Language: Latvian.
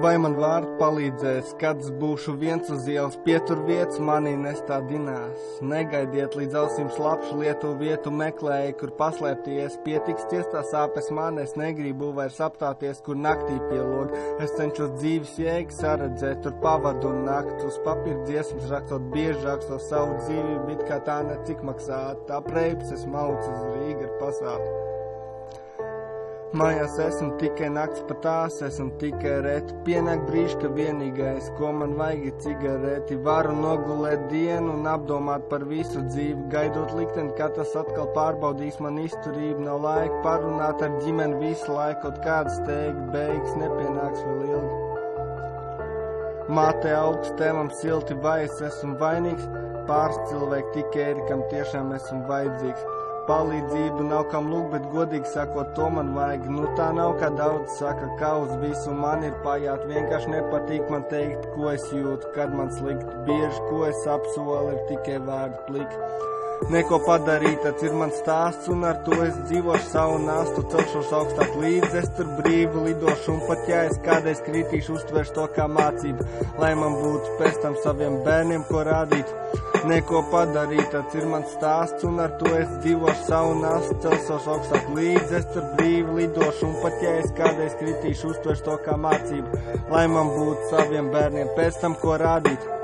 Vai man vārdi palīdzēs, kad es būšu viens uz ielas, pietur vietas manī nestādinās. Negaidiet līdz ausīm slapšu lietu vietu meklēju, kur paslēpties, pietiks ciestā sāpes man, es negribu vairs apstāties, kur naktī pielog. Es cenšos dzīves jēgu saredzēt, tur pavadu nakts, uz papīra dziesmas rakstot, bieži rakstot savu dzīvi, bet kā tā necik maksāt, tā preips es maucu uz Rīga ar pasātu. Mājās esmu tikai nakts patās, esmu tikai reti. Pienāk brīži, ka vienīgais, ko man vajag ir cigareti. Varu nogulēt dienu un apdomāt par visu dzīvi. Gaidot likteni, ka tas atkal pārbaudīs man izturību. Nav laika parunāt ar ģimeni visu laiku, kaut kādas teigi beigas nepienāks vēl ilgi. Māte augsts tēmam silti, vai es esmu vainīgs? Pāris cilvēki tikai ir, kam tiešām esmu vajadzīgs. Palīdzību nav kam lūgt, bet godīgi sakot, to man vajag. Nu tā nav, kā daudz saka, kā uz visu man ir pajāt. Vienkārši nepatīk man teikt, ko es jūtu, kad man slikt. Bieži, ko es apsolu, ir tikai vārdi pliki. Neko padarīt, tāds ir mans stāsts, un ar to es dzīvošu savu nastu, celšos augstāk līdz es tur brīvi lidošu, un pat ja es kādreiz kritīšu, uztveršu to kā mācību, lai man būtu pēc tam saviem bērniem, ko rādīt. Neko padarīt, tāds ir mans stāsts, un ar to es dzīvošu savu nastu, celšos augstāk līdz es tur brīvi lidošu, un pat ja es kādreiz kritīšu, uztveršu to kā mācību, lai man būtu saviem bērniem pēc tam, ko rādīt.